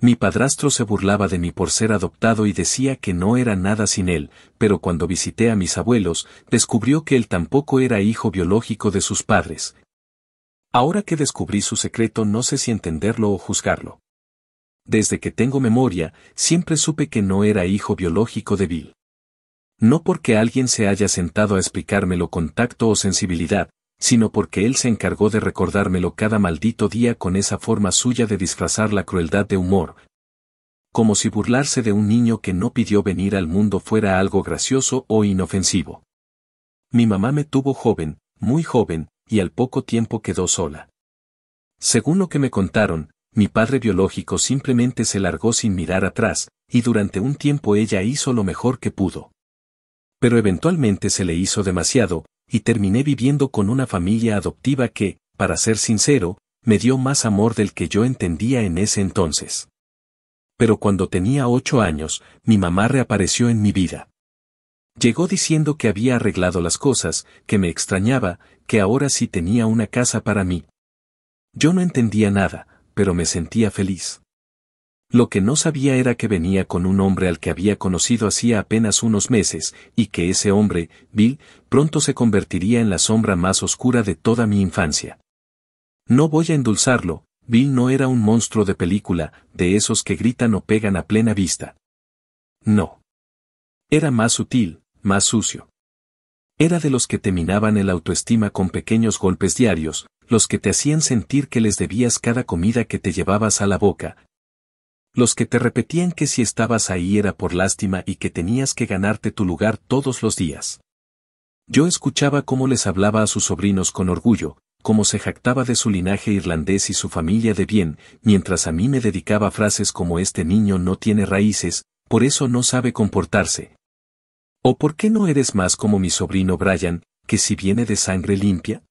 Mi padrastro se burlaba de mí por ser adoptado y decía que no era nada sin él, pero cuando visité a mis abuelos, descubrió que él tampoco era hijo biológico de sus padres. Ahora que descubrí su secreto no sé si entenderlo o juzgarlo. Desde que tengo memoria, siempre supe que no era hijo biológico de Bill. No porque alguien se haya sentado a explicármelo con tacto o sensibilidad, sino porque él se encargó de recordármelo cada maldito día con esa forma suya de disfrazar la crueldad de humor. Como si burlarse de un niño que no pidió venir al mundo fuera algo gracioso o inofensivo. Mi mamá me tuvo joven, muy joven, y al poco tiempo quedó sola. Según lo que me contaron, mi padre biológico simplemente se largó sin mirar atrás, y durante un tiempo ella hizo lo mejor que pudo. Pero eventualmente se le hizo demasiado, y terminé viviendo con una familia adoptiva que, para ser sincero, me dio más amor del que yo entendía en ese entonces. Pero cuando tenía 8 años, mi mamá reapareció en mi vida. Llegó diciendo que había arreglado las cosas, que me extrañaba, que ahora sí tenía una casa para mí. Yo no entendía nada, pero me sentía feliz. Lo que no sabía era que venía con un hombre al que había conocido hacía apenas unos meses, y que ese hombre, Bill, pronto se convertiría en la sombra más oscura de toda mi infancia. No voy a endulzarlo, Bill no era un monstruo de película, de esos que gritan o pegan a plena vista. No. Era más sutil, más sucio. Era de los que te minaban el autoestima con pequeños golpes diarios, los que te hacían sentir que les debías cada comida que te llevabas a la boca. Los que te repetían que si estabas ahí era por lástima y que tenías que ganarte tu lugar todos los días. Yo escuchaba cómo les hablaba a sus sobrinos con orgullo, cómo se jactaba de su linaje irlandés y su familia de bien, mientras a mí me dedicaba frases como este niño no tiene raíces, por eso no sabe comportarse. ¿O por qué no eres más como mi sobrino Brian, que si viene de sangre limpia?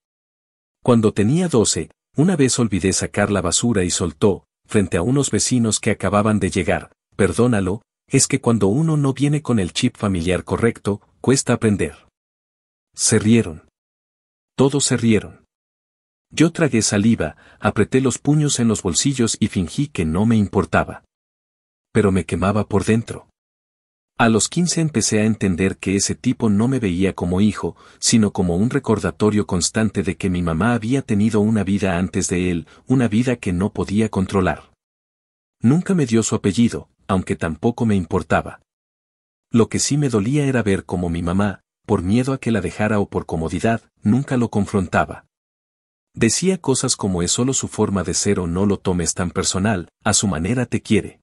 Cuando tenía 12, una vez olvidé sacar la basura y soltó, frente a unos vecinos que acababan de llegar, perdónalo, es que cuando uno no viene con el chip familiar correcto, cuesta aprender. Se rieron. Todos se rieron. Yo tragué saliva, apreté los puños en los bolsillos y fingí que no me importaba. Pero me quemaba por dentro. A los 15 empecé a entender que ese tipo no me veía como hijo, sino como un recordatorio constante de que mi mamá había tenido una vida antes de él, una vida que no podía controlar. Nunca me dio su apellido, aunque tampoco me importaba. Lo que sí me dolía era ver cómo mi mamá, por miedo a que la dejara o por comodidad, nunca lo confrontaba. Decía cosas como es solo su forma de ser o no lo tomes tan personal, a su manera te quiere.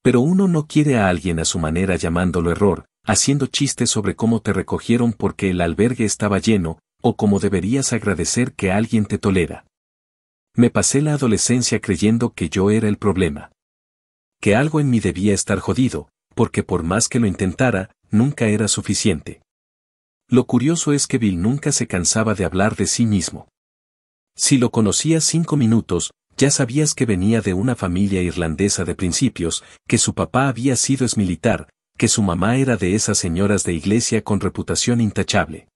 Pero uno no quiere a alguien a su manera llamándolo error, haciendo chistes sobre cómo te recogieron porque el albergue estaba lleno, o cómo deberías agradecer que alguien te tolera. Me pasé la adolescencia creyendo que yo era el problema. Que algo en mí debía estar jodido, porque por más que lo intentara, nunca era suficiente. Lo curioso es que Bill nunca se cansaba de hablar de sí mismo. Si lo conocías 5 minutos, ya sabías que venía de una familia irlandesa de principios, que su papá había sido exmilitar, que su mamá era de esas señoras de iglesia con reputación intachable.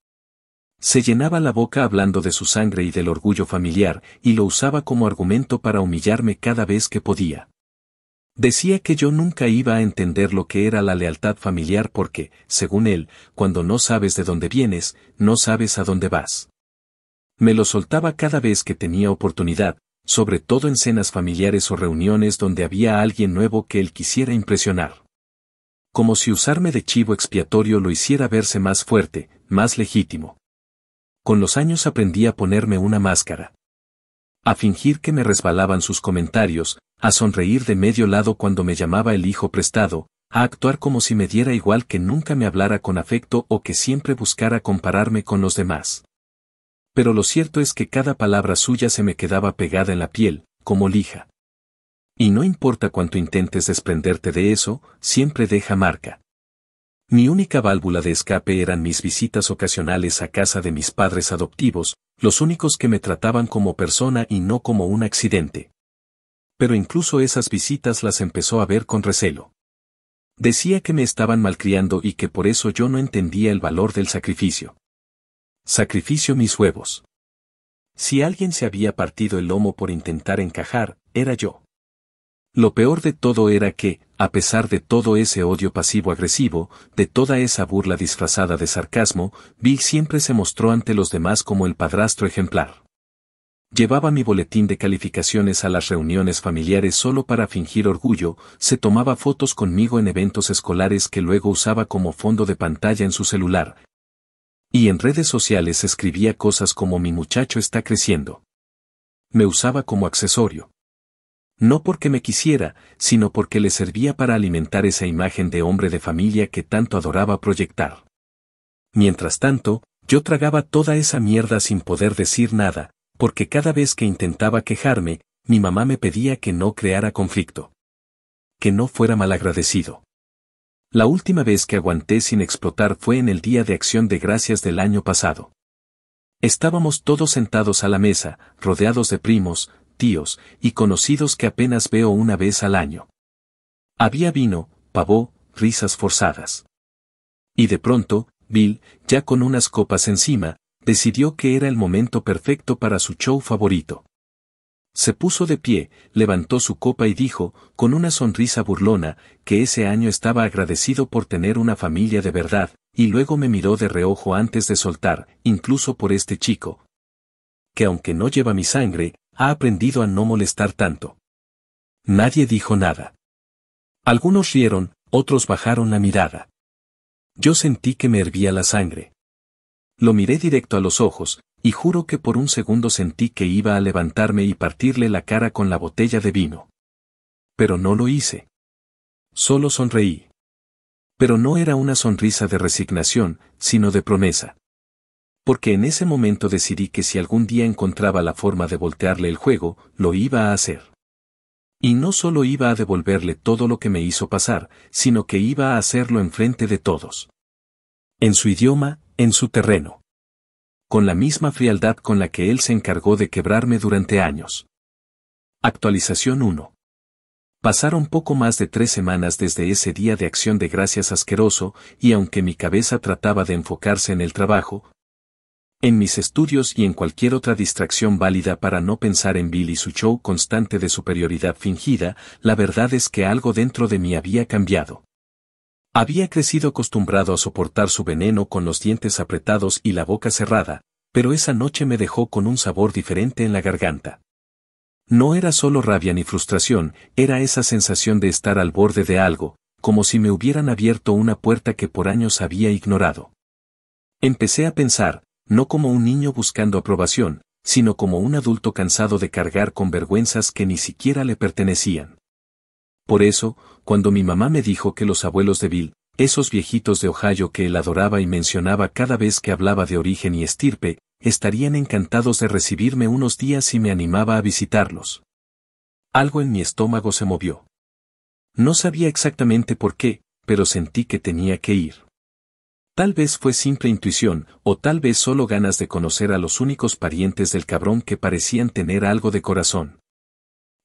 Se llenaba la boca hablando de su sangre y del orgullo familiar, y lo usaba como argumento para humillarme cada vez que podía. Decía que yo nunca iba a entender lo que era la lealtad familiar porque, según él, cuando no sabes de dónde vienes, no sabes a dónde vas. Me lo soltaba cada vez que tenía oportunidad, sobre todo en cenas familiares o reuniones donde había alguien nuevo que él quisiera impresionar. Como si usarme de chivo expiatorio lo hiciera verse más fuerte, más legítimo. Con los años aprendí a ponerme una máscara. A fingir que me resbalaban sus comentarios, a sonreír de medio lado cuando me llamaba el hijo prestado, a actuar como si me diera igual que nunca me hablara con afecto o que siempre buscara compararme con los demás. Pero lo cierto es que cada palabra suya se me quedaba pegada en la piel, como lija. Y no importa cuánto intentes desprenderte de eso, siempre deja marca. Mi única válvula de escape eran mis visitas ocasionales a casa de mis padres adoptivos, los únicos que me trataban como persona y no como un accidente. Pero incluso esas visitas las empezó a ver con recelo. Decía que me estaban malcriando y que por eso yo no entendía el valor del sacrificio. Sacrificio mis huevos. Si alguien se había partido el lomo por intentar encajar, era yo. Lo peor de todo era que, a pesar de todo ese odio pasivo-agresivo, de toda esa burla disfrazada de sarcasmo, Bill siempre se mostró ante los demás como el padrastro ejemplar. Llevaba mi boletín de calificaciones a las reuniones familiares solo para fingir orgullo, se tomaba fotos conmigo en eventos escolares que luego usaba como fondo de pantalla en su celular. Y en redes sociales escribía cosas como mi muchacho está creciendo. Me usaba como accesorio. No porque me quisiera, sino porque le servía para alimentar esa imagen de hombre de familia que tanto adoraba proyectar. Mientras tanto, yo tragaba toda esa mierda sin poder decir nada, porque cada vez que intentaba quejarme, mi mamá me pedía que no creara conflicto. Que no fuera malagradecido. La última vez que aguanté sin explotar fue en el Día de Acción de Gracias del año pasado. Estábamos todos sentados a la mesa, rodeados de primos, tíos y conocidos que apenas veo una vez al año. Había vino, pavó, risas forzadas. Y de pronto, Bill, ya con unas copas encima, decidió que era el momento perfecto para su show favorito. Se puso de pie, levantó su copa y dijo, con una sonrisa burlona, que ese año estaba agradecido por tener una familia de verdad, y luego me miró de reojo antes de soltar, incluso por este chico, que aunque no lleva mi sangre, ha aprendido a no molestar tanto. Nadie dijo nada. Algunos rieron, otros bajaron la mirada. Yo sentí que me hervía la sangre. Lo miré directo a los ojos, y juro que por un segundo sentí que iba a levantarme y partirle la cara con la botella de vino. Pero no lo hice. Solo sonreí. Pero no era una sonrisa de resignación, sino de promesa. Porque en ese momento decidí que si algún día encontraba la forma de voltearle el juego, lo iba a hacer. Y no solo iba a devolverle todo lo que me hizo pasar, sino que iba a hacerlo enfrente de todos. En su idioma, en su terreno. Con la misma frialdad con la que él se encargó de quebrarme durante años. Actualización 1. Pasaron poco más de 3 semanas desde ese Día de Acción de Gracias asqueroso, y aunque mi cabeza trataba de enfocarse en el trabajo, en mis estudios y en cualquier otra distracción válida para no pensar en Bill y su show constante de superioridad fingida, la verdad es que algo dentro de mí había cambiado. Había crecido acostumbrado a soportar su veneno con los dientes apretados y la boca cerrada, pero esa noche me dejó con un sabor diferente en la garganta. No era solo rabia ni frustración, era esa sensación de estar al borde de algo, como si me hubieran abierto una puerta que por años había ignorado. Empecé a pensar, no como un niño buscando aprobación, sino como un adulto cansado de cargar con vergüenzas que ni siquiera le pertenecían. Por eso, cuando mi mamá me dijo que los abuelos de Bill, esos viejitos de Ohio que él adoraba y mencionaba cada vez que hablaba de origen y estirpe, estarían encantados de recibirme unos días si me animaba a visitarlos. Algo en mi estómago se movió. No sabía exactamente por qué, pero sentí que tenía que ir. Tal vez fue simple intuición, o tal vez solo ganas de conocer a los únicos parientes del cabrón que parecían tener algo de corazón.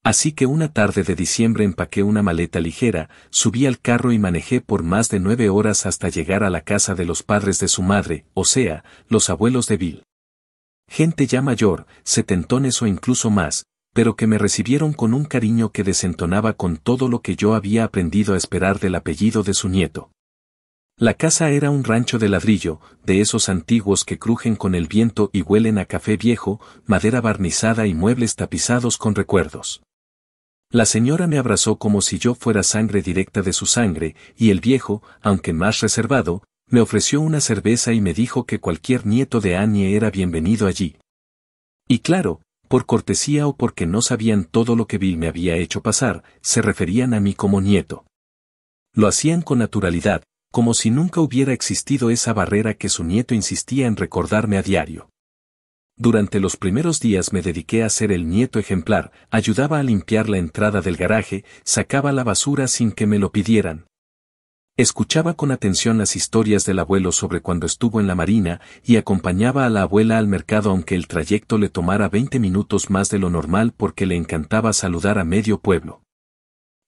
Así que una tarde de diciembre empaqué una maleta ligera, subí al carro y manejé por más de 9 horas hasta llegar a la casa de los padres de su madre, o sea, los abuelos de Bill. Gente ya mayor, setentones o incluso más, pero que me recibieron con un cariño que desentonaba con todo lo que yo había aprendido a esperar del apellido de su nieto. La casa era un rancho de ladrillo, de esos antiguos que crujen con el viento y huelen a café viejo, madera barnizada y muebles tapizados con recuerdos. La señora me abrazó como si yo fuera sangre directa de su sangre, y el viejo, aunque más reservado, me ofreció una cerveza y me dijo que cualquier nieto de Annie era bienvenido allí. Y claro, por cortesía o porque no sabían todo lo que Bill me había hecho pasar, se referían a mí como nieto. Lo hacían con naturalidad, como si nunca hubiera existido esa barrera que su nieto insistía en recordarme a diario. Durante los primeros días me dediqué a ser el nieto ejemplar, ayudaba a limpiar la entrada del garaje, sacaba la basura sin que me lo pidieran. Escuchaba con atención las historias del abuelo sobre cuando estuvo en la marina y acompañaba a la abuela al mercado aunque el trayecto le tomara 20 minutos más de lo normal porque le encantaba saludar a medio pueblo.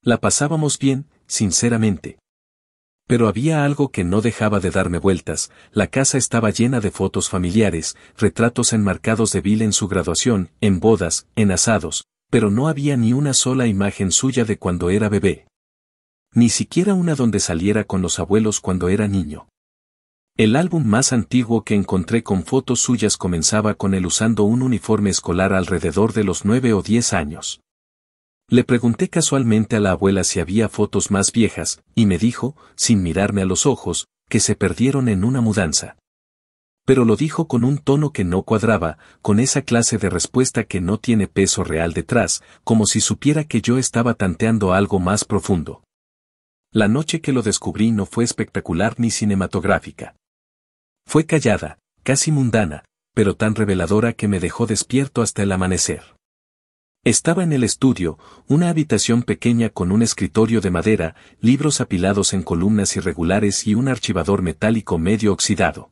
La pasábamos bien, sinceramente. Pero había algo que no dejaba de darme vueltas, la casa estaba llena de fotos familiares, retratos enmarcados de Bill en su graduación, en bodas, en asados, pero no había ni una sola imagen suya de cuando era bebé. Ni siquiera una donde saliera con los abuelos cuando era niño. El álbum más antiguo que encontré con fotos suyas comenzaba con él usando un uniforme escolar alrededor de los 9 o 10 años. Le pregunté casualmente a la abuela si había fotos más viejas, y me dijo, sin mirarme a los ojos, que se perdieron en una mudanza. Pero lo dijo con un tono que no cuadraba, con esa clase de respuesta que no tiene peso real detrás, como si supiera que yo estaba tanteando algo más profundo. La noche que lo descubrí no fue espectacular ni cinematográfica. Fue callada, casi mundana, pero tan reveladora que me dejó despierto hasta el amanecer. Estaba en el estudio, una habitación pequeña con un escritorio de madera, libros apilados en columnas irregulares y un archivador metálico medio oxidado.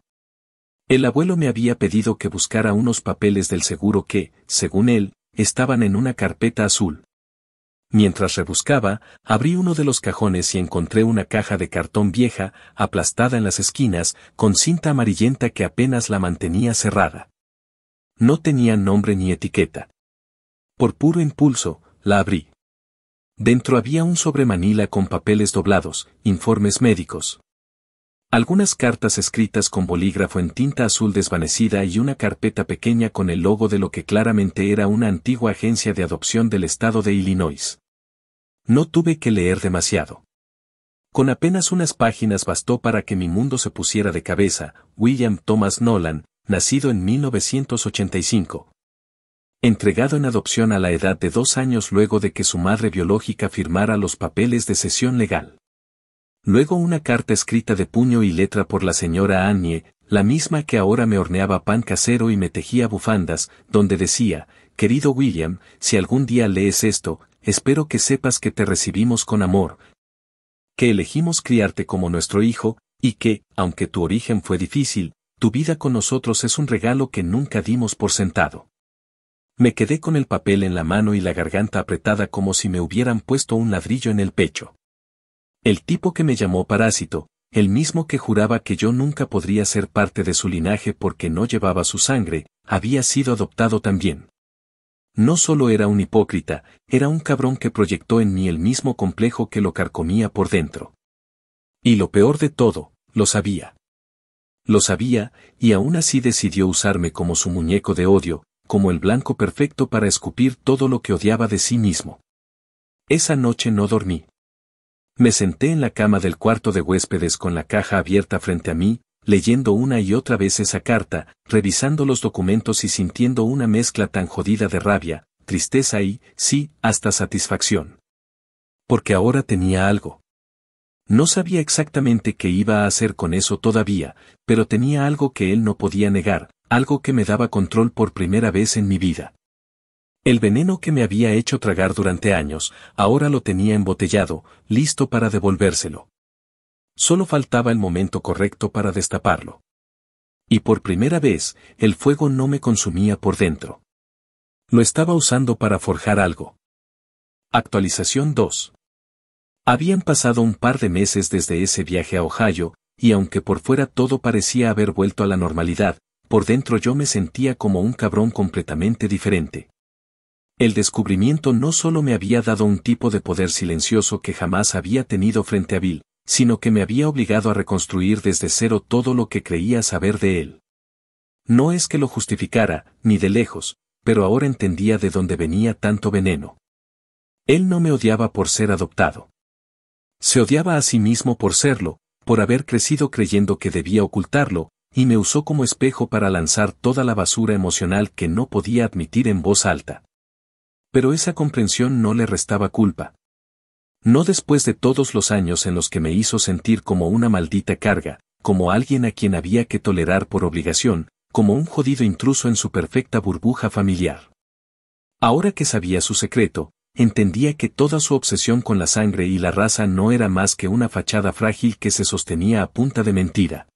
El abuelo me había pedido que buscara unos papeles del seguro que, según él, estaban en una carpeta azul. Mientras rebuscaba, abrí uno de los cajones y encontré una caja de cartón vieja, aplastada en las esquinas, con cinta amarillenta que apenas la mantenía cerrada. No tenía nombre ni etiqueta. Por puro impulso, la abrí. Dentro había un sobremanila con papeles doblados, informes médicos. Algunas cartas escritas con bolígrafo en tinta azul desvanecida y una carpeta pequeña con el logo de lo que claramente era una antigua agencia de adopción del estado de Illinois. No tuve que leer demasiado. Con apenas unas páginas bastó para que mi mundo se pusiera de cabeza. William Thomas Nolan, nacido en 1985. Entregado en adopción a la edad de 2 años luego de que su madre biológica firmara los papeles de cesión legal. Luego una carta escrita de puño y letra por la señora Annie, la misma que ahora me horneaba pan casero y me tejía bufandas, donde decía, querido William, si algún día lees esto, espero que sepas que te recibimos con amor, que elegimos criarte como nuestro hijo, y que, aunque tu origen fue difícil, tu vida con nosotros es un regalo que nunca dimos por sentado. Me quedé con el papel en la mano y la garganta apretada como si me hubieran puesto un ladrillo en el pecho. El tipo que me llamó parásito, el mismo que juraba que yo nunca podría ser parte de su linaje porque no llevaba su sangre, había sido adoptado también. No solo era un hipócrita, era un cabrón que proyectó en mí el mismo complejo que lo carcomía por dentro. Y lo peor de todo, lo sabía. Lo sabía, y aún así decidió usarme como su muñeco de odio, como el blanco perfecto para escupir todo lo que odiaba de sí mismo. Esa noche no dormí. Me senté en la cama del cuarto de huéspedes con la caja abierta frente a mí, leyendo una y otra vez esa carta, revisando los documentos y sintiendo una mezcla tan jodida de rabia, tristeza y, sí, hasta satisfacción. Porque ahora tenía algo. No sabía exactamente qué iba a hacer con eso todavía, pero tenía algo que él no podía negar, algo que me daba control por primera vez en mi vida. El veneno que me había hecho tragar durante años, ahora lo tenía embotellado, listo para devolvérselo. Solo faltaba el momento correcto para destaparlo. Y por primera vez, el fuego no me consumía por dentro. Lo estaba usando para forjar algo. Actualización 2. Habían pasado un par de meses desde ese viaje a Ohio, y aunque por fuera todo parecía haber vuelto a la normalidad, por dentro yo me sentía como un cabrón completamente diferente. El descubrimiento no solo me había dado un tipo de poder silencioso que jamás había tenido frente a Bill, sino que me había obligado a reconstruir desde cero todo lo que creía saber de él. No es que lo justificara, ni de lejos, pero ahora entendía de dónde venía tanto veneno. Él no me odiaba por ser adoptado. Se odiaba a sí mismo por serlo, por haber crecido creyendo que debía ocultarlo, y me usó como espejo para lanzar toda la basura emocional que no podía admitir en voz alta. Pero esa comprensión no le restaba culpa. No después de todos los años en los que me hizo sentir como una maldita carga, como alguien a quien había que tolerar por obligación, como un jodido intruso en su perfecta burbuja familiar. Ahora que sabía su secreto, entendía que toda su obsesión con la sangre y la raza no era más que una fachada frágil que se sostenía a punta de mentira.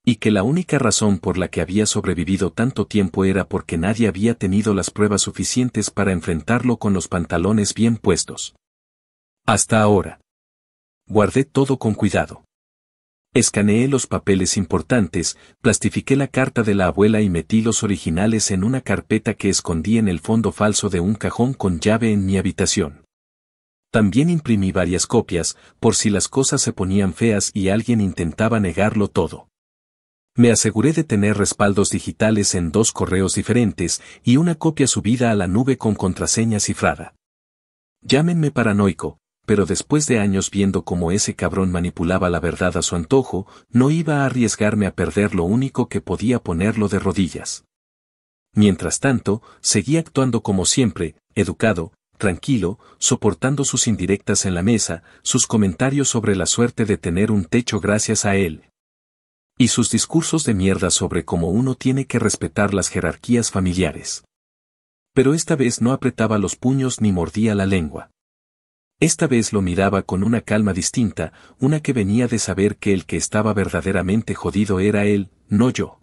Y que la única razón por la que había sobrevivido tanto tiempo era porque nadie había tenido las pruebas suficientes para enfrentarlo con los pantalones bien puestos. Hasta ahora. Guardé todo con cuidado. Escaneé los papeles importantes, plastifiqué la carta de la abuela y metí los originales en una carpeta que escondí en el fondo falso de un cajón con llave en mi habitación. También imprimí varias copias, por si las cosas se ponían feas y alguien intentaba negarlo todo. Me aseguré de tener respaldos digitales en 2 correos diferentes y una copia subida a la nube con contraseña cifrada. Llámenme paranoico, pero después de años viendo cómo ese cabrón manipulaba la verdad a su antojo, no iba a arriesgarme a perder lo único que podía ponerlo de rodillas. Mientras tanto, seguí actuando como siempre, educado, tranquilo, soportando sus indirectas en la mesa, sus comentarios sobre la suerte de tener un techo gracias a él. Y sus discursos de mierda sobre cómo uno tiene que respetar las jerarquías familiares. Pero esta vez no apretaba los puños ni mordía la lengua. Esta vez lo miraba con una calma distinta, una que venía de saber que el que estaba verdaderamente jodido era él, no yo.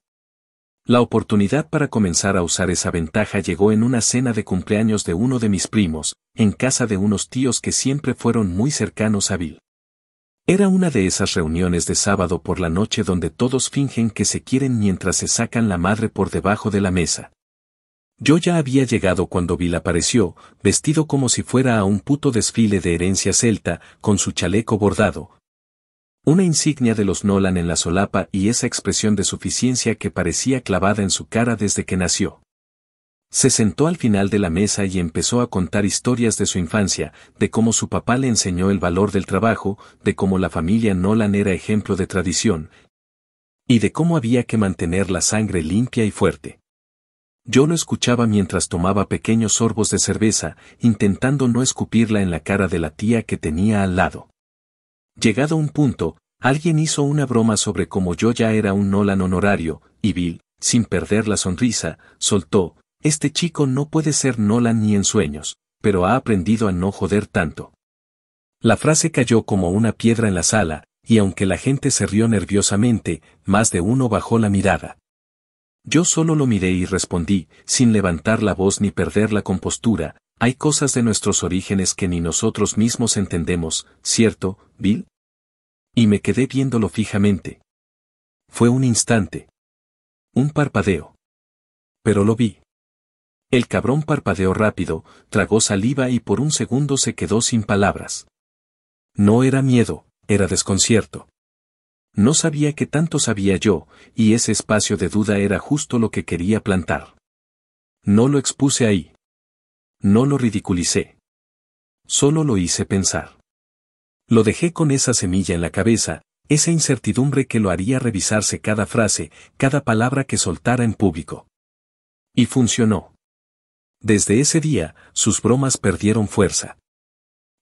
La oportunidad para comenzar a usar esa ventaja llegó en una cena de cumpleaños de uno de mis primos, en casa de unos tíos que siempre fueron muy cercanos a Bill. Era una de esas reuniones de sábado por la noche donde todos fingen que se quieren mientras se sacan la madre por debajo de la mesa. Yo ya había llegado cuando Bill apareció, vestido como si fuera a un puto desfile de herencia celta, con su chaleco bordado. Una insignia de los Nolan en la solapa y esa expresión de suficiencia que parecía clavada en su cara desde que nació. Se sentó al final de la mesa y empezó a contar historias de su infancia, de cómo su papá le enseñó el valor del trabajo, de cómo la familia Nolan era ejemplo de tradición, y de cómo había que mantener la sangre limpia y fuerte. Yo lo escuchaba mientras tomaba pequeños sorbos de cerveza, intentando no escupirla en la cara de la tía que tenía al lado. Llegado un punto, alguien hizo una broma sobre cómo yo ya era un Nolan honorario, y Bill, sin perder la sonrisa, soltó: "Este chico no puede ser Nolan ni en sueños, pero ha aprendido a no joder tanto". La frase cayó como una piedra en la sala, y aunque la gente se rió nerviosamente, más de uno bajó la mirada. Yo solo lo miré y respondí, sin levantar la voz ni perder la compostura: "Hay cosas de nuestros orígenes que ni nosotros mismos entendemos, ¿cierto, Bill?". Y me quedé viéndolo fijamente. Fue un instante. Un parpadeo. Pero lo vi. El cabrón parpadeó rápido, tragó saliva y por un segundo se quedó sin palabras. No era miedo, era desconcierto. No sabía qué tanto sabía yo, y ese espacio de duda era justo lo que quería plantar. No lo expuse ahí. No lo ridiculicé. Solo lo hice pensar. Lo dejé con esa semilla en la cabeza, esa incertidumbre que lo haría revisarse cada frase, cada palabra que soltara en público. Y funcionó. Desde ese día, sus bromas perdieron fuerza.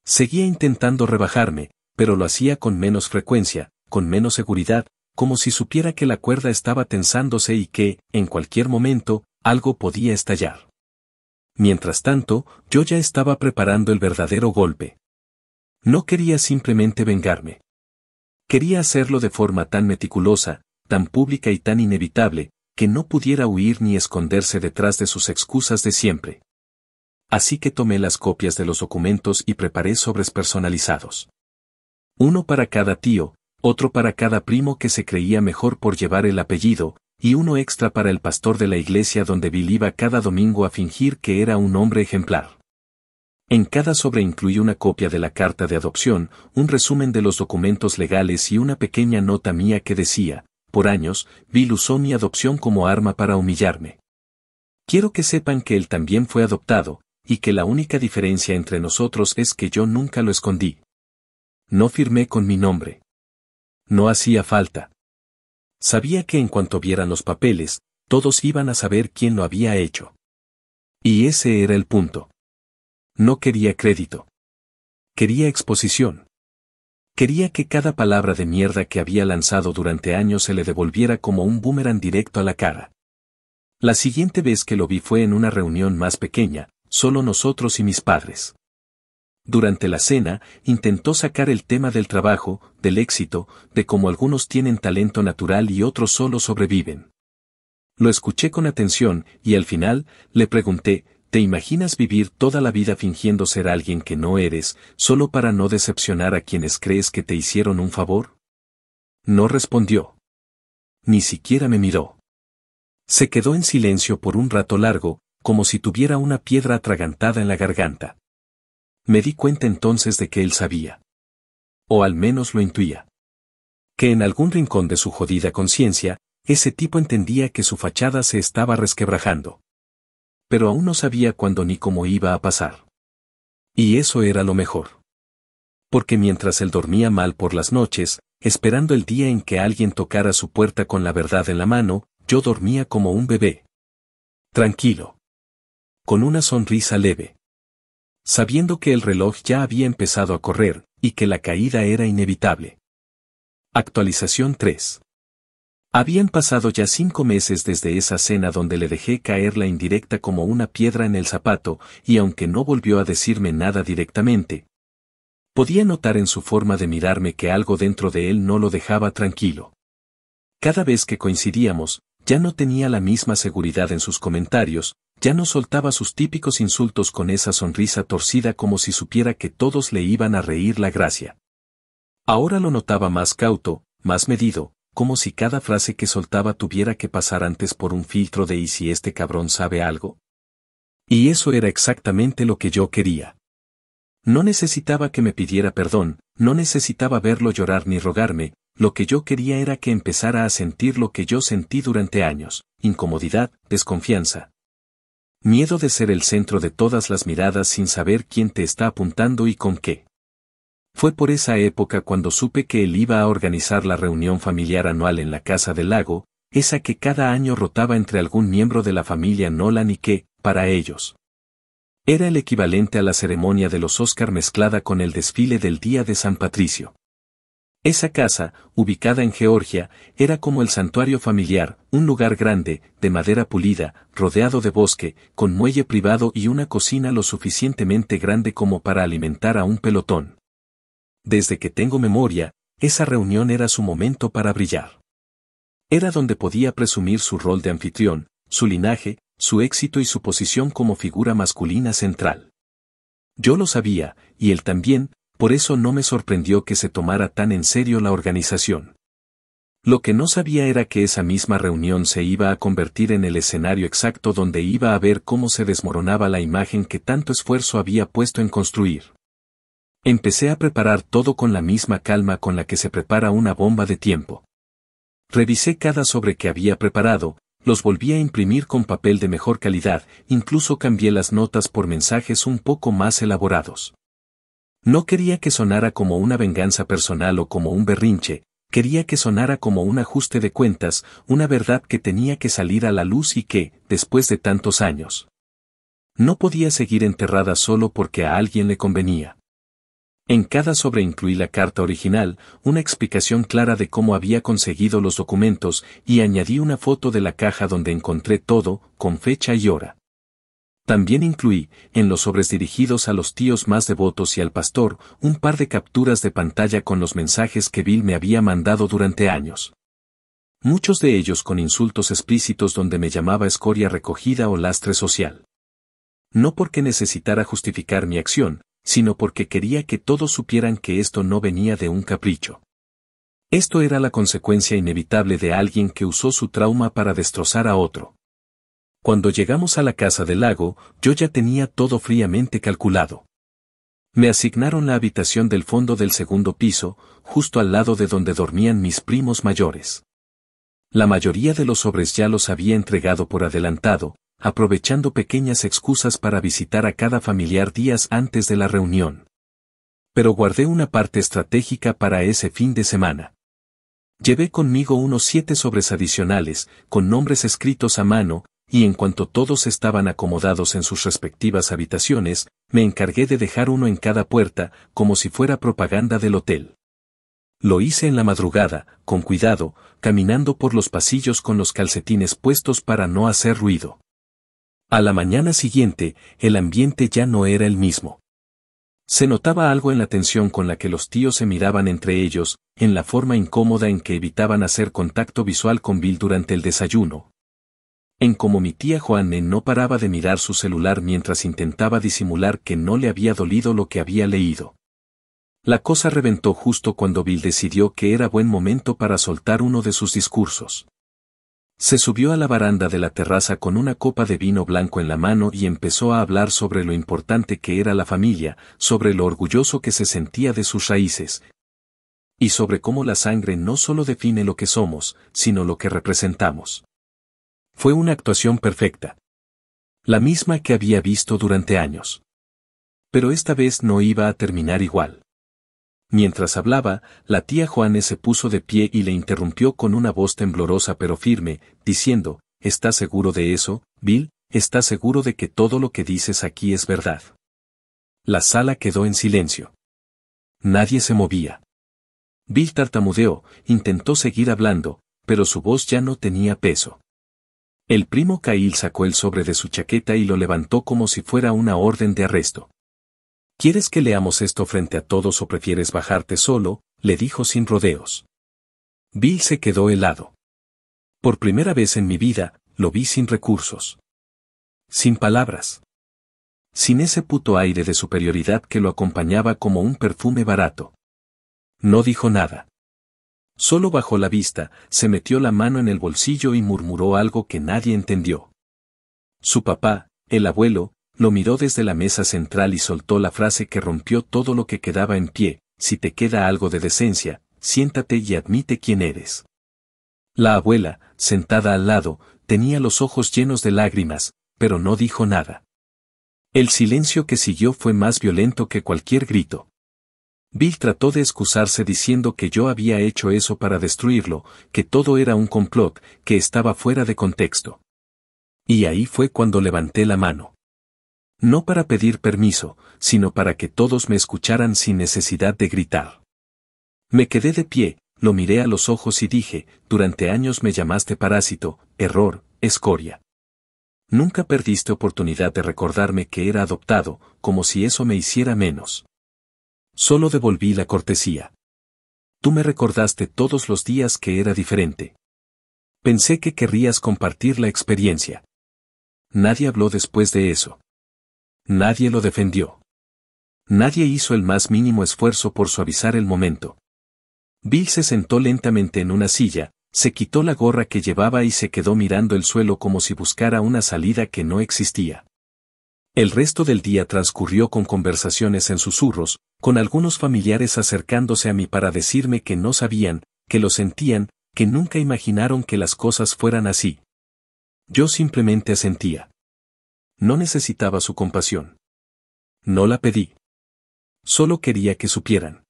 Seguía intentando rebajarme, pero lo hacía con menos frecuencia, con menos seguridad, como si supiera que la cuerda estaba tensándose y que, en cualquier momento, algo podía estallar. Mientras tanto, yo ya estaba preparando el verdadero golpe. No quería simplemente vengarme. Quería hacerlo de forma tan meticulosa, tan pública y tan inevitable, que no pudiera huir ni esconderse detrás de sus excusas de siempre. Así que tomé las copias de los documentos y preparé sobres personalizados. Uno para cada tío, otro para cada primo que se creía mejor por llevar el apellido, y uno extra para el pastor de la iglesia donde Bill iba cada domingo a fingir que era un hombre ejemplar. En cada sobre incluí una copia de la carta de adopción, un resumen de los documentos legales y una pequeña nota mía que decía: "Por años, Bill usó mi adopción como arma para humillarme. Quiero que sepan que él también fue adoptado, y que la única diferencia entre nosotros es que yo nunca lo escondí. No firmé con mi nombre. No hacía falta. Sabía que en cuanto vieran los papeles, todos iban a saber quién lo había hecho. Y ese era el punto. No quería crédito. Quería exposición. Quería que cada palabra de mierda que había lanzado durante años se le devolviera como un boomerang directo a la cara. La siguiente vez que lo vi fue en una reunión más pequeña, solo nosotros y mis padres. Durante la cena, intentó sacar el tema del trabajo, del éxito, de cómo algunos tienen talento natural y otros solo sobreviven. Lo escuché con atención, y al final, le pregunté: ¿te imaginas vivir toda la vida fingiendo ser alguien que no eres, solo para no decepcionar a quienes crees que te hicieron un favor? No respondió. Ni siquiera me miró. Se quedó en silencio por un rato largo, como si tuviera una piedra atragantada en la garganta. Me di cuenta entonces de que él sabía. O al menos lo intuía. Que en algún rincón de su jodida conciencia, ese tipo entendía que su fachada se estaba resquebrajando. Pero aún no sabía cuándo ni cómo iba a pasar. Y eso era lo mejor. Porque mientras él dormía mal por las noches, esperando el día en que alguien tocara su puerta con la verdad en la mano, yo dormía como un bebé. Tranquilo. Con una sonrisa leve. Sabiendo que el reloj ya había empezado a correr, y que la caída era inevitable. Actualización 3. Habían pasado ya 5 meses desde esa cena donde le dejé caer la indirecta como una piedra en el zapato, y aunque no volvió a decirme nada directamente, podía notar en su forma de mirarme que algo dentro de él no lo dejaba tranquilo. Cada vez que coincidíamos, ya no tenía la misma seguridad en sus comentarios, ya no soltaba sus típicos insultos con esa sonrisa torcida como si supiera que todos le iban a reír la gracia. Ahora lo notaba más cauto, más medido, como si cada frase que soltaba tuviera que pasar antes por un filtro de ¿y si este cabrón sabe algo? Y eso era exactamente lo que yo quería. No necesitaba que me pidiera perdón, no necesitaba verlo llorar ni rogarme, lo que yo quería era que empezara a sentir lo que yo sentí durante años, incomodidad, desconfianza. Miedo de ser el centro de todas las miradas sin saber quién te está apuntando y con qué. Fue por esa época cuando supe que él iba a organizar la reunión familiar anual en la Casa del Lago, esa que cada año rotaba entre algún miembro de la familia Nolan y que, para ellos, era el equivalente a la ceremonia de los Oscar mezclada con el desfile del Día de San Patricio. Esa casa, ubicada en Georgia, era como el santuario familiar, un lugar grande, de madera pulida, rodeado de bosque, con muelle privado y una cocina lo suficientemente grande como para alimentar a un pelotón. Desde que tengo memoria, esa reunión era su momento para brillar. Era donde podía presumir su rol de anfitrión, su linaje, su éxito y su posición como figura masculina central. Yo lo sabía, y él también, por eso no me sorprendió que se tomara tan en serio la organización. Lo que no sabía era que esa misma reunión se iba a convertir en el escenario exacto donde iba a ver cómo se desmoronaba la imagen que tanto esfuerzo había puesto en construir. Empecé a preparar todo con la misma calma con la que se prepara una bomba de tiempo. Revisé cada sobre que había preparado, los volví a imprimir con papel de mejor calidad, incluso cambié las notas por mensajes un poco más elaborados. No quería que sonara como una venganza personal o como un berrinche, quería que sonara como un ajuste de cuentas, una verdad que tenía que salir a la luz y que, después de tantos años, no podía seguir enterrada solo porque a alguien le convenía. En cada sobre incluí la carta original, una explicación clara de cómo había conseguido los documentos y añadí una foto de la caja donde encontré todo, con fecha y hora. También incluí, en los sobres dirigidos a los tíos más devotos y al pastor, un par de capturas de pantalla con los mensajes que Bill me había mandado durante años. Muchos de ellos con insultos explícitos donde me llamaba escoria recogida o lastre social. No porque necesitara justificar mi acción, sino porque quería que todos supieran que esto no venía de un capricho. Esto era la consecuencia inevitable de alguien que usó su trauma para destrozar a otro. Cuando llegamos a la Casa del Lago, yo ya tenía todo fríamente calculado. Me asignaron la habitación del fondo del segundo piso, justo al lado de donde dormían mis primos mayores. La mayoría de los sobres ya los había entregado por adelantado, aprovechando pequeñas excusas para visitar a cada familiar días antes de la reunión. Pero guardé una parte estratégica para ese fin de semana. Llevé conmigo unos 7 sobres adicionales, con nombres escritos a mano, y en cuanto todos estaban acomodados en sus respectivas habitaciones, me encargué de dejar uno en cada puerta, como si fuera propaganda del hotel. Lo hice en la madrugada, con cuidado, caminando por los pasillos con los calcetines puestos para no hacer ruido. A la mañana siguiente, el ambiente ya no era el mismo. Se notaba algo en la tensión con la que los tíos se miraban entre ellos, en la forma incómoda en que evitaban hacer contacto visual con Bill durante el desayuno. En cómo mi tía Juane no paraba de mirar su celular mientras intentaba disimular que no le había dolido lo que había leído. La cosa reventó justo cuando Bill decidió que era buen momento para soltar uno de sus discursos. Se subió a la baranda de la terraza con una copa de vino blanco en la mano y empezó a hablar sobre lo importante que era la familia, sobre lo orgulloso que se sentía de sus raíces, y sobre cómo la sangre no solo define lo que somos, sino lo que representamos. Fue una actuación perfecta. La misma que había visto durante años. Pero esta vez no iba a terminar igual. Mientras hablaba, la tía Juane se puso de pie y le interrumpió con una voz temblorosa pero firme, diciendo, ¿estás seguro de eso, Bill? ¿Estás seguro de que todo lo que dices aquí es verdad? La sala quedó en silencio. Nadie se movía. Bill tartamudeó, intentó seguir hablando, pero su voz ya no tenía peso. El primo Cahill sacó el sobre de su chaqueta y lo levantó como si fuera una orden de arresto. ¿Quieres que leamos esto frente a todos o prefieres bajarte solo?, le dijo sin rodeos. Bill se quedó helado. Por primera vez en mi vida, lo vi sin recursos. Sin palabras. Sin ese puto aire de superioridad que lo acompañaba como un perfume barato. No dijo nada. Solo bajó la vista, se metió la mano en el bolsillo y murmuró algo que nadie entendió. Su papá, el abuelo, lo miró desde la mesa central y soltó la frase que rompió todo lo que quedaba en pie: si te queda algo de decencia, siéntate y admite quién eres. La abuela, sentada al lado, tenía los ojos llenos de lágrimas, pero no dijo nada. El silencio que siguió fue más violento que cualquier grito. Bill trató de excusarse diciendo que yo había hecho eso para destruirlo, que todo era un complot, que estaba fuera de contexto. Y ahí fue cuando levanté la mano. No para pedir permiso, sino para que todos me escucharan sin necesidad de gritar. Me quedé de pie, lo miré a los ojos y dije, durante años me llamaste parásito, error, escoria. Nunca perdiste oportunidad de recordarme que era adoptado, como si eso me hiciera menos. Solo devolví la cortesía. Tú me recordaste todos los días que era diferente. Pensé que querrías compartir la experiencia. Nadie habló después de eso. Nadie lo defendió. Nadie hizo el más mínimo esfuerzo por suavizar el momento. Bill se sentó lentamente en una silla, se quitó la gorra que llevaba y se quedó mirando el suelo como si buscara una salida que no existía. El resto del día transcurrió con conversaciones en susurros, con algunos familiares acercándose a mí para decirme que no sabían, que lo sentían, que nunca imaginaron que las cosas fueran así. Yo simplemente asentía. No necesitaba su compasión. No la pedí. Solo quería que supieran.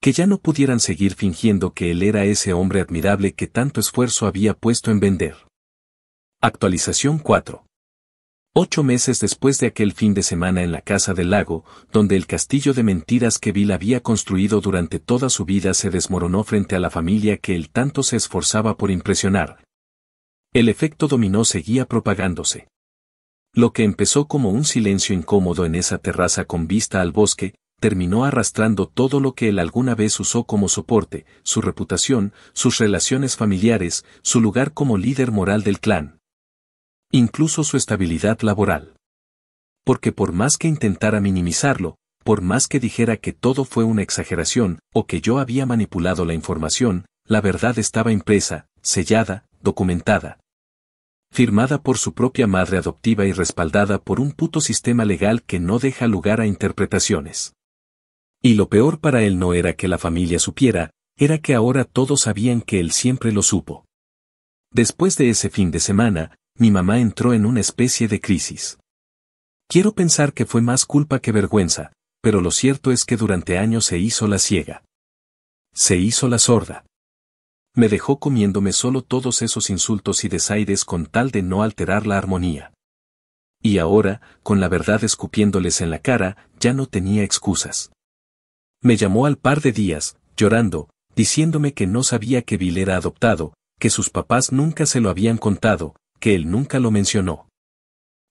Que ya no pudieran seguir fingiendo que él era ese hombre admirable que tanto esfuerzo había puesto en vender. Actualización 4. 8 meses después de aquel fin de semana en la casa del lago, donde el castillo de mentiras que Bill había construido durante toda su vida se desmoronó frente a la familia que él tanto se esforzaba por impresionar. El efecto dominó seguía propagándose. Lo que empezó como un silencio incómodo en esa terraza con vista al bosque, terminó arrastrando todo lo que él alguna vez usó como soporte: su reputación, sus relaciones familiares, su lugar como líder moral del clan. Incluso su estabilidad laboral. Porque por más que intentara minimizarlo, por más que dijera que todo fue una exageración, o que yo había manipulado la información, la verdad estaba impresa, sellada, documentada. Firmada por su propia madre adoptiva y respaldada por un puto sistema legal que no deja lugar a interpretaciones. Y lo peor para él no era que la familia supiera, era que ahora todos sabían que él siempre lo supo. Después de ese fin de semana, mi mamá entró en una especie de crisis. Quiero pensar que fue más culpa que vergüenza, pero lo cierto es que durante años se hizo la ciega. Se hizo la sorda. Me dejó comiéndome solo todos esos insultos y desaires con tal de no alterar la armonía. Y ahora, con la verdad escupiéndoles en la cara, ya no tenía excusas. Me llamó al par de días, llorando, diciéndome que no sabía que Bill era adoptado, que sus papás nunca se lo habían contado, que él nunca lo mencionó.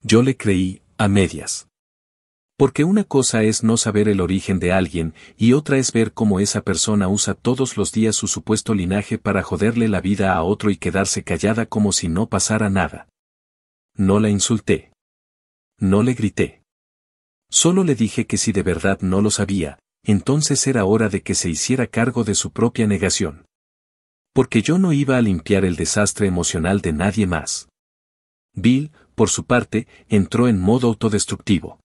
Yo le creí, a medias. Porque una cosa es no saber el origen de alguien, y otra es ver cómo esa persona usa todos los días su supuesto linaje para joderle la vida a otro y quedarse callada como si no pasara nada. No la insulté. No le grité. Solo le dije que si de verdad no lo sabía, entonces era hora de que se hiciera cargo de su propia negación. Porque yo no iba a limpiar el desastre emocional de nadie más. Bill, por su parte, entró en modo autodestructivo.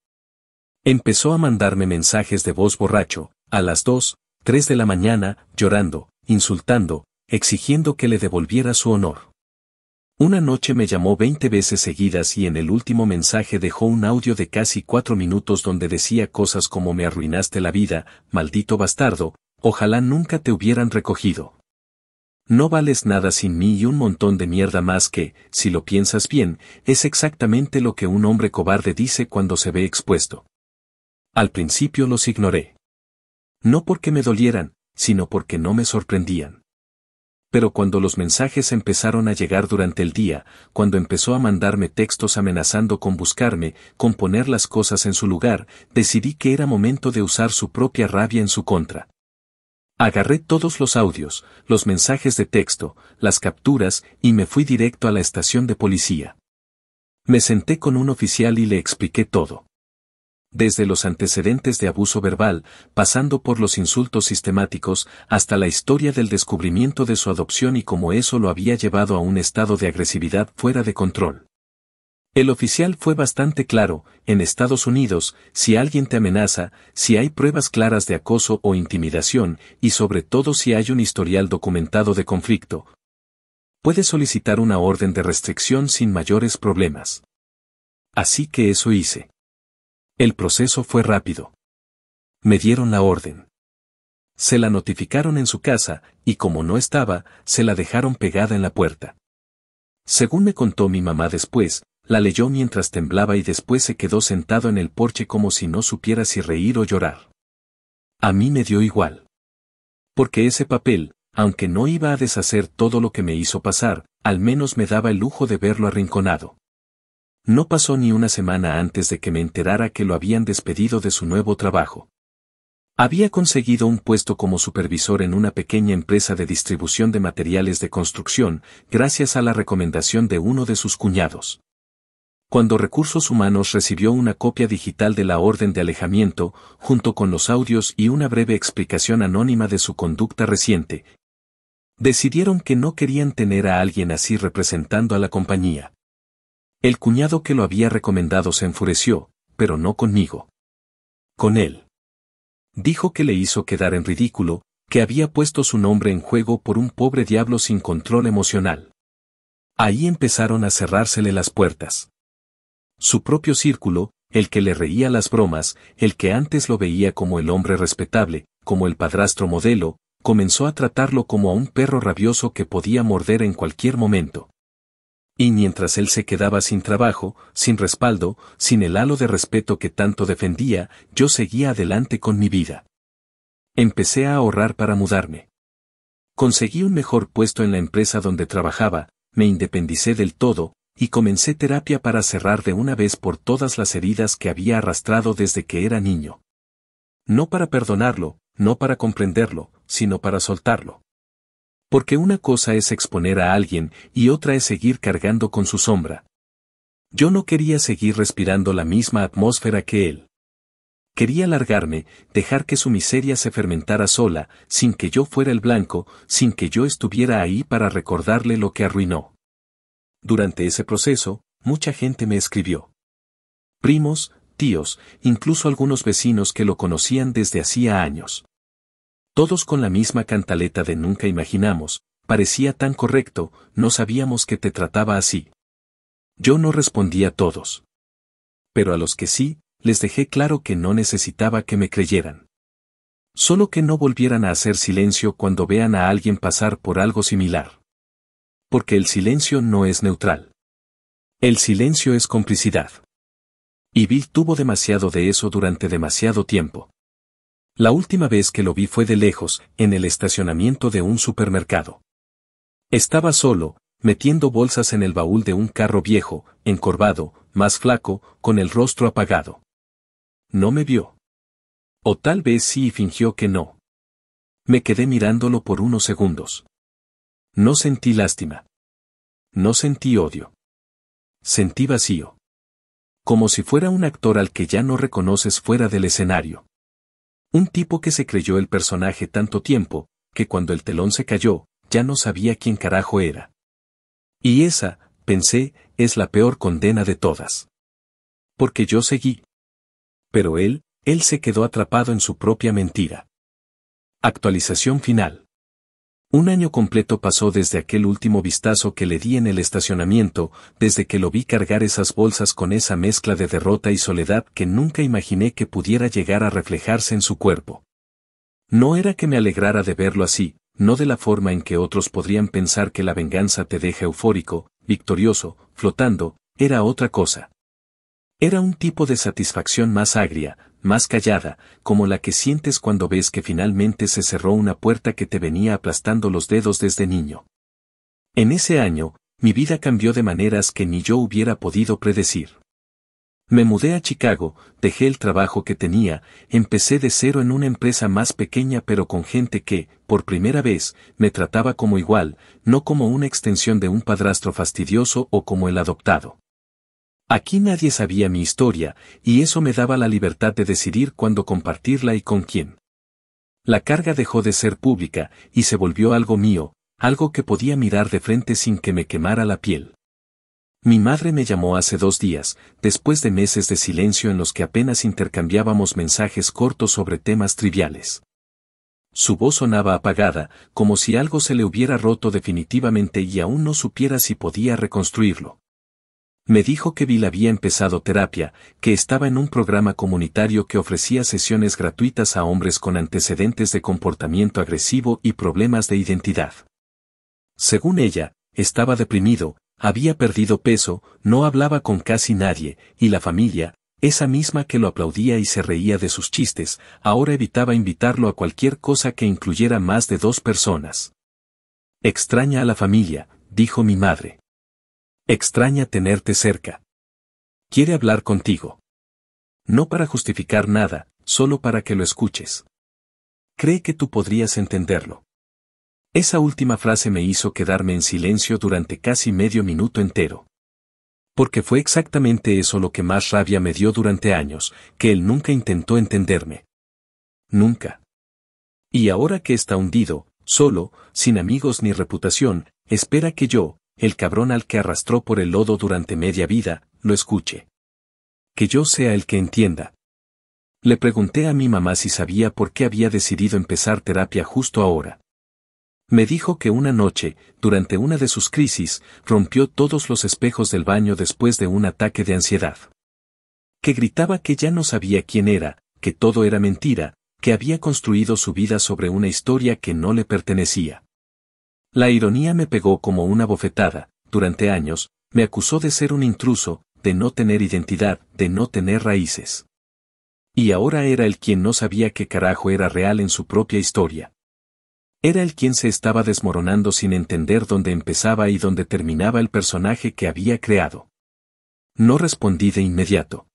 Empezó a mandarme mensajes de voz borracho, a las 2, 3 de la mañana, llorando, insultando, exigiendo que le devolviera su honor. Una noche me llamó 20 veces seguidas y en el último mensaje dejó un audio de casi 4 minutos donde decía cosas como me arruinaste la vida, maldito bastardo, ojalá nunca te hubieran recogido. No vales nada sin mí y un montón de mierda más que, si lo piensas bien, es exactamente lo que un hombre cobarde dice cuando se ve expuesto. Al principio los ignoré. No porque me dolieran, sino porque no me sorprendían. Pero cuando los mensajes empezaron a llegar durante el día, cuando empezó a mandarme textos amenazando con buscarme, con poner las cosas en su lugar, decidí que era momento de usar su propia rabia en su contra. Agarré todos los audios, los mensajes de texto, las capturas y me fui directo a la estación de policía. Me senté con un oficial y le expliqué todo. Desde los antecedentes de abuso verbal, pasando por los insultos sistemáticos, hasta la historia del descubrimiento de su adopción y cómo eso lo había llevado a un estado de agresividad fuera de control. El oficial fue bastante claro: en Estados Unidos, si alguien te amenaza, si hay pruebas claras de acoso o intimidación, y sobre todo si hay un historial documentado de conflicto, puedes solicitar una orden de restricción sin mayores problemas. Así que eso hice. El proceso fue rápido. Me dieron la orden. Se la notificaron en su casa, y como no estaba, se la dejaron pegada en la puerta. Según me contó mi mamá después, la leyó mientras temblaba y después se quedó sentado en el porche como si no supiera si reír o llorar. A mí me dio igual. Porque ese papel, aunque no iba a deshacer todo lo que me hizo pasar, al menos me daba el lujo de verlo arrinconado. No pasó ni una semana antes de que me enterara que lo habían despedido de su nuevo trabajo. Había conseguido un puesto como supervisor en una pequeña empresa de distribución de materiales de construcción, gracias a la recomendación de uno de sus cuñados. Cuando Recursos Humanos recibió una copia digital de la orden de alejamiento, junto con los audios y una breve explicación anónima de su conducta reciente, decidieron que no querían tener a alguien así representando a la compañía. El cuñado que lo había recomendado se enfureció, pero no conmigo. Con él. Dijo que le hizo quedar en ridículo, que había puesto su nombre en juego por un pobre diablo sin control emocional. Ahí empezaron a cerrársele las puertas. Su propio círculo, el que le reía las bromas, el que antes lo veía como el hombre respetable, como el padrastro modelo, comenzó a tratarlo como a un perro rabioso que podía morder en cualquier momento. Y mientras él se quedaba sin trabajo, sin respaldo, sin el halo de respeto que tanto defendía, yo seguía adelante con mi vida. Empecé a ahorrar para mudarme. Conseguí un mejor puesto en la empresa donde trabajaba, me independicé del todo, y comencé terapia para cerrar de una vez por todas las heridas que había arrastrado desde que era niño. No para perdonarlo, no para comprenderlo, sino para soltarlo. Porque una cosa es exponer a alguien y otra es seguir cargando con su sombra. Yo no quería seguir respirando la misma atmósfera que él. Quería largarme, dejar que su miseria se fermentara sola, sin que yo fuera el blanco, sin que yo estuviera ahí para recordarle lo que arruinó. Durante ese proceso, mucha gente me escribió. Primos, tíos, incluso algunos vecinos que lo conocían desde hacía años. Todos con la misma cantaleta de nunca imaginamos, parecía tan correcto, no sabíamos que te trataba así. Yo no respondí a todos. Pero a los que sí, les dejé claro que no necesitaba que me creyeran. Solo que no volvieran a hacer silencio cuando vean a alguien pasar por algo similar. Porque el silencio no es neutral. El silencio es complicidad. Y Bill tuvo demasiado de eso durante demasiado tiempo. La última vez que lo vi fue de lejos, en el estacionamiento de un supermercado. Estaba solo, metiendo bolsas en el baúl de un carro viejo, encorvado, más flaco, con el rostro apagado. No me vio. O tal vez sí y fingió que no. Me quedé mirándolo por unos segundos. No sentí lástima. No sentí odio. Sentí vacío. Como si fuera un actor al que ya no reconoces fuera del escenario. Un tipo que se creyó el personaje tanto tiempo, que cuando el telón se cayó, ya no sabía quién carajo era. Y esa, pensé, es la peor condena de todas. Porque yo seguí. Pero él se quedó atrapado en su propia mentira. Actualización final. Un año completo pasó desde aquel último vistazo que le di en el estacionamiento, desde que lo vi cargar esas bolsas con esa mezcla de derrota y soledad que nunca imaginé que pudiera llegar a reflejarse en su cuerpo. No era que me alegrara de verlo así, no de la forma en que otros podrían pensar que la venganza te deja eufórico, victorioso, flotando, era otra cosa. Era un tipo de satisfacción más agria, más callada, como la que sientes cuando ves que finalmente se cerró una puerta que te venía aplastando los dedos desde niño. En ese año, mi vida cambió de maneras que ni yo hubiera podido predecir. Me mudé a Chicago, dejé el trabajo que tenía, empecé de cero en una empresa más pequeña pero con gente que, por primera vez, me trataba como igual, no como una extensión de un padrastro fastidioso o como el adoptado. Aquí nadie sabía mi historia, y eso me daba la libertad de decidir cuándo compartirla y con quién. La carga dejó de ser pública, y se volvió algo mío, algo que podía mirar de frente sin que me quemara la piel. Mi madre me llamó hace 2 días, después de meses de silencio en los que apenas intercambiábamos mensajes cortos sobre temas triviales. Su voz sonaba apagada, como si algo se le hubiera roto definitivamente y aún no supiera si podía reconstruirlo. Me dijo que Bill había empezado terapia, que estaba en un programa comunitario que ofrecía sesiones gratuitas a hombres con antecedentes de comportamiento agresivo y problemas de identidad. Según ella, estaba deprimido, había perdido peso, no hablaba con casi nadie, y la familia, esa misma que lo aplaudía y se reía de sus chistes, ahora evitaba invitarlo a cualquier cosa que incluyera más de 2 personas. Extraña a la familia, dijo mi madre. Extraña tenerte cerca. Quiere hablar contigo. No para justificar nada, solo para que lo escuches. Cree que tú podrías entenderlo. Esa última frase me hizo quedarme en silencio durante casi medio minuto entero. Porque fue exactamente eso lo que más rabia me dio durante años, que él nunca intentó entenderme. Nunca. Y ahora que está hundido, solo, sin amigos ni reputación, espera que yo, el cabrón al que arrastró por el lodo durante media vida, lo escuche. Que yo sea el que entienda. Le pregunté a mi mamá si sabía por qué había decidido empezar terapia justo ahora. Me dijo que una noche, durante una de sus crisis, rompió todos los espejos del baño después de un ataque de ansiedad. Que gritaba que ya no sabía quién era, que todo era mentira, que había construido su vida sobre una historia que no le pertenecía. La ironía me pegó como una bofetada. Durante años, me acusó de ser un intruso, de no tener identidad, de no tener raíces. Y ahora era él quien no sabía qué carajo era real en su propia historia. Era él quien se estaba desmoronando sin entender dónde empezaba y dónde terminaba el personaje que había creado. No respondí de inmediato.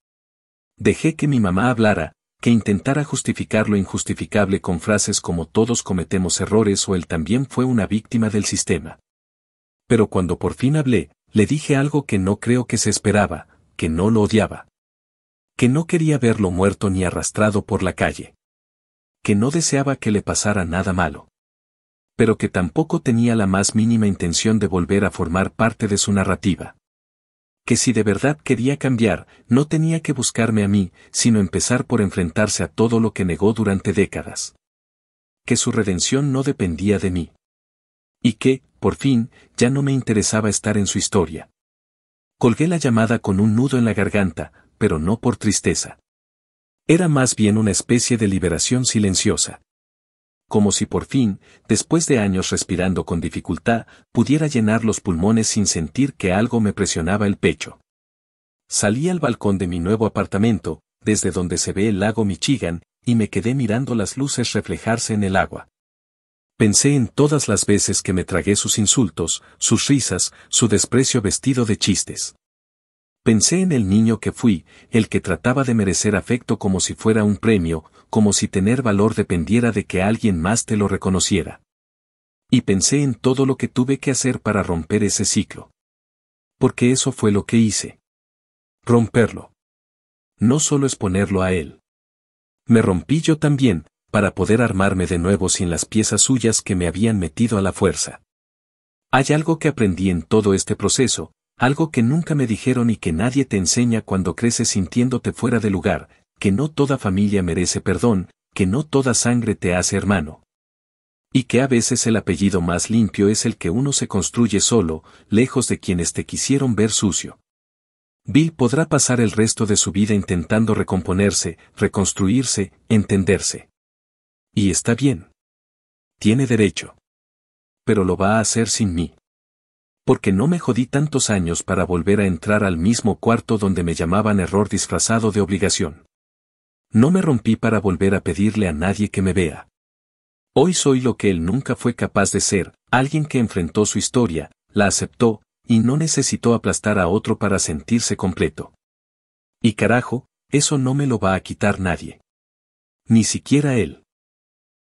Dejé que mi mamá hablara, que intentara justificar lo injustificable con frases como todos cometemos errores o él también fue una víctima del sistema. Pero cuando por fin hablé, le dije algo que no creo que se esperaba, que no lo odiaba. Que no quería verlo muerto ni arrastrado por la calle. Que no deseaba que le pasara nada malo. Pero que tampoco tenía la más mínima intención de volver a formar parte de su narrativa. Que si de verdad quería cambiar, no tenía que buscarme a mí, sino empezar por enfrentarse a todo lo que negó durante décadas. Que su redención no dependía de mí. Y que, por fin, ya no me interesaba estar en su historia. Colgué la llamada con un nudo en la garganta, pero no por tristeza. Era más bien una especie de liberación silenciosa. Como si por fin, después de años respirando con dificultad, pudiera llenar los pulmones sin sentir que algo me presionaba el pecho. Salí al balcón de mi nuevo apartamento, desde donde se ve el lago Michigan, y me quedé mirando las luces reflejarse en el agua. Pensé en todas las veces que me tragué sus insultos, sus risas, su desprecio vestido de chistes. Pensé en el niño que fui, el que trataba de merecer afecto como si fuera un premio, como si tener valor dependiera de que alguien más te lo reconociera. Y pensé en todo lo que tuve que hacer para romper ese ciclo. Porque eso fue lo que hice. Romperlo. No solo exponerlo a él. Me rompí yo también, para poder armarme de nuevo sin las piezas suyas que me habían metido a la fuerza. Hay algo que aprendí en todo este proceso, algo que nunca me dijeron y que nadie te enseña cuando creces sintiéndote fuera de lugar, que no toda familia merece perdón, que no toda sangre te hace hermano. Y que a veces el apellido más limpio es el que uno se construye solo, lejos de quienes te quisieron ver sucio. Bill podrá pasar el resto de su vida intentando recomponerse, reconstruirse, entenderse. Y está bien. Tiene derecho. Pero lo va a hacer sin mí. Porque no me jodí tantos años para volver a entrar al mismo cuarto donde me llamaban error disfrazado de obligación. No me rompí para volver a pedirle a nadie que me vea. Hoy soy lo que él nunca fue capaz de ser, alguien que enfrentó su historia, la aceptó, y no necesitó aplastar a otro para sentirse completo. Y carajo, eso no me lo va a quitar nadie. Ni siquiera él.